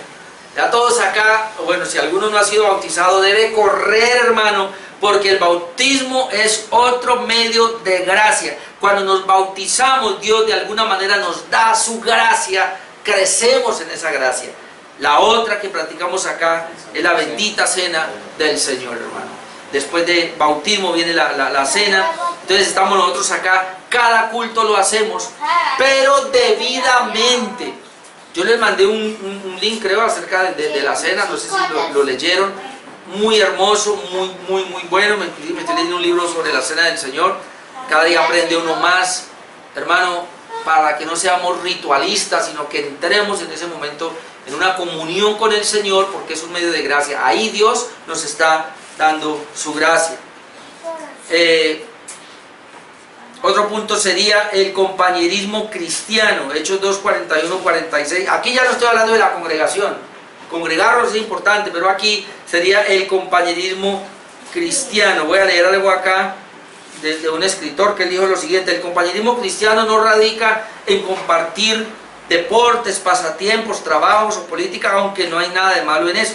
Ya todos acá, bueno, si alguno no ha sido bautizado, debe correr, hermano, porque el bautismo es otro medio de gracia. Cuando nos bautizamos, Dios de alguna manera nos da su gracia, crecemos en esa gracia. La otra que practicamos acá es la bendita cena del Señor, hermano. Después de bautismo viene la cena, Entonces estamos nosotros acá, cada culto lo hacemos, pero debidamente. Yo les mandé un link, creo, acerca de la cena, no sé si lo leyeron, muy hermoso, muy bueno. Me estoy leyendo un libro sobre la cena del Señor, cada día aprende uno más, hermano, para que no seamos ritualistas, sino que entremos en ese momento en una comunión con el Señor, porque es un medio de gracia. Ahí Dios nos está dando su gracia. Otro punto sería el compañerismo cristiano, Hechos 2, 41, 46. Aquí ya no estoy hablando de la congregación, congregarnos es importante, pero aquí sería el compañerismo cristiano. Voy a leer algo acá de un escritor que dijo lo siguiente: el compañerismo cristiano no radica en compartir deportes, pasatiempos, trabajos o política, aunque no hay nada de malo en eso.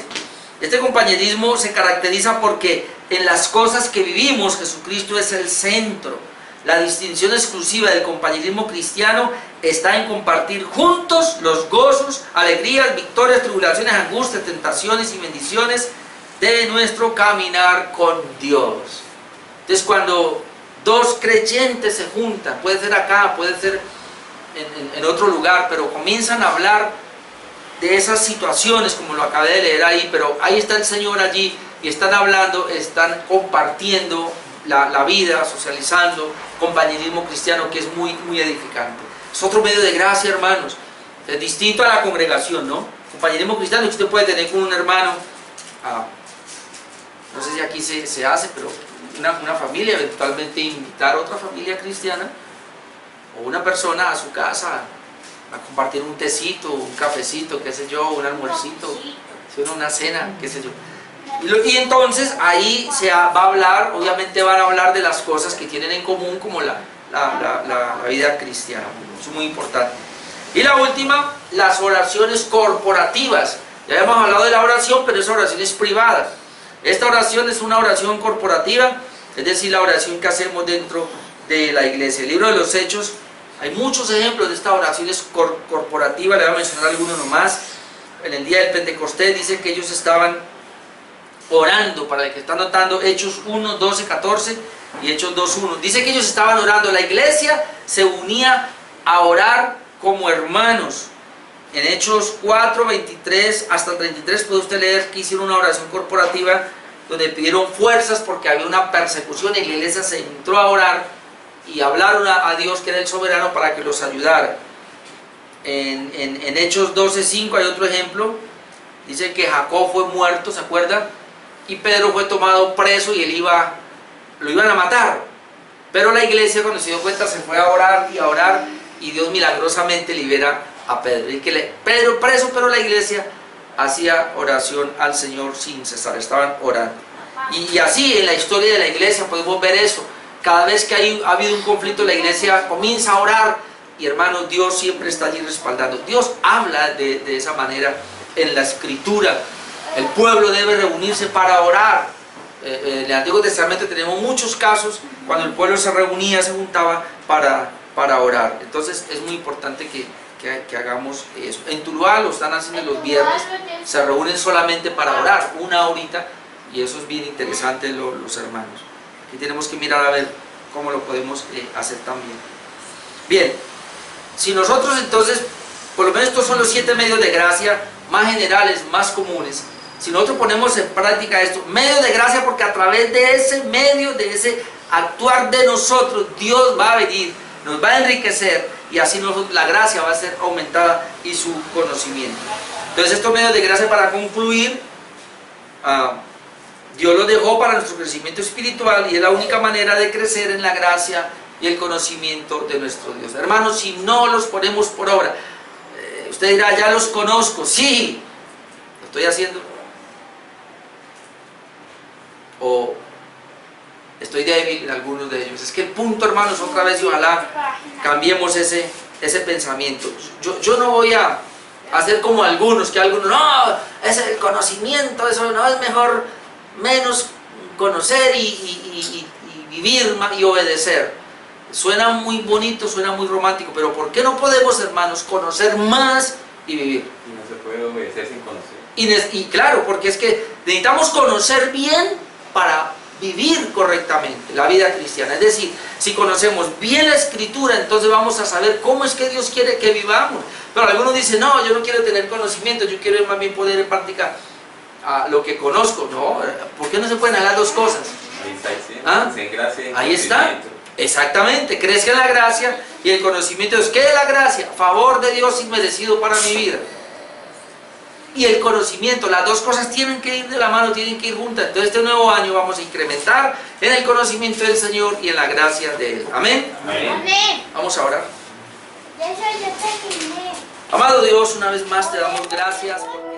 Este compañerismo se caracteriza porque en las cosas que vivimos Jesucristo es el centro. La distinción exclusiva del compañerismo cristiano está en compartir juntos los gozos, alegrías, victorias, tribulaciones, angustias, tentaciones y bendiciones de nuestro caminar con Dios. Entonces, cuando dos creyentes se juntan, puede ser acá, puede ser en otro lugar, pero comienzan a hablar de esas situaciones, como lo acabé de leer ahí, pero ahí está el Señor allí, y están hablando, están compartiendo la vida, socializando, compañerismo cristiano, que es muy edificante. Es otro medio de gracia, hermanos. Es distinto a la congregación, ¿no? Compañerismo cristiano que usted puede tener con un hermano, no sé si aquí se hace, pero una familia, eventualmente invitar a otra familia cristiana o una persona a su casa a compartir un tecito, un cafecito, qué sé yo, un almuercito, una cena, qué sé yo. Y entonces ahí se va a hablar, obviamente van a hablar de las cosas que tienen en común, como la vida cristiana. Eso es muy importante. Y la última, las oraciones corporativas. Ya habíamos hablado de la oración, pero esa oración es privada. Esta oración es una oración corporativa, es decir, la oración que hacemos dentro de la iglesia. El libro de los Hechos, hay muchos ejemplos de esta oración corporativa. Le voy a mencionar algunos nomás. En el día del Pentecostés dice que ellos estaban orando, para el que está notando, Hechos 1, 12, 14 y Hechos 2, 1. Dice que ellos estaban orando, la iglesia se unía a orar como hermanos. En Hechos 4, 23 hasta 33 puede usted leer que hicieron una oración corporativa donde pidieron fuerzas porque había una persecución y la iglesia se entró a orar y hablaron a Dios, que era el soberano, para que los ayudara. En Hechos 12, 5 hay otro ejemplo. Dice que Jacob fue muerto, ¿se acuerdan? Y Pedro fue tomado preso y lo iban a matar. Pero la iglesia, cuando se dio cuenta, se fue a orar y Dios milagrosamente libera a Pedro. Y que Pedro preso, pero la iglesia hacía oración al Señor sin cesar, estaban orando. Y así en la historia de la iglesia podemos ver eso. Cada vez que ha habido un conflicto, la iglesia comienza a orar y, hermanos, Dios siempre está allí respaldando. Dios habla de esa manera en la Escritura. El pueblo debe reunirse para orar. En el Antiguo Testamento tenemos muchos casos cuando el pueblo se reunía, se juntaba para orar. Entonces es muy importante que hagamos eso. En Tuluá lo están haciendo los viernes, se reúnen solamente para orar, una horita, y eso es bien interesante, los hermanos. Aquí tenemos que mirar a ver cómo lo podemos hacer también. Bien, si nosotros entonces, por lo menos estos son los 7 medios de gracia más generales, más comunes. Si nosotros ponemos en práctica esto, medios de gracia, porque a través de ese medio, de ese actuar de nosotros, Dios va a venir, nos va a enriquecer, y así la gracia va a ser aumentada y su conocimiento. Entonces, estos medios de gracia, para concluir, Dios los dejó para nuestro crecimiento espiritual, y es la única manera de crecer en la gracia y el conocimiento de nuestro Dios. Hermanos, si no los ponemos por obra, usted dirá, ya los conozco. Sí, lo estoy haciendo. O estoy débil en algunos de ellos. Es que el punto, hermanos, otra vez, y ojalá cambiemos ese pensamiento. Yo no voy a hacer como algunos, no, es el conocimiento, eso no, es mejor menos conocer y vivir y obedecer. Suena muy bonito, suena muy romántico, pero ¿por qué no podemos, hermanos, conocer más y vivir? Y no se puede obedecer sin conocer. Y claro, porque es que necesitamos conocer bien para vivir correctamente la vida cristiana. Es decir, si conocemos bien la Escritura, entonces vamos a saber cómo es que Dios quiere que vivamos. Pero algunos dicen, no, yo no quiero tener conocimiento, yo quiero más bien poner en práctica lo que conozco. No, ¿por qué no se pueden hacer dos cosas? Ahí está diciendo, ¿Ah? en gracia y Ahí está. conocimiento. Exactamente, crezca en la gracia y el conocimiento de Dios. ¿Qué es la gracia? Favor de Dios inmerecido para mi vida. Y el conocimiento, las dos cosas tienen que ir de la mano, tienen que ir juntas. Entonces este nuevo año vamos a incrementar en el conocimiento del Señor y en la gracia de Él. Amén. Amén. Vamos a orar. Ya terminé. Amado Dios, una vez más te damos gracias por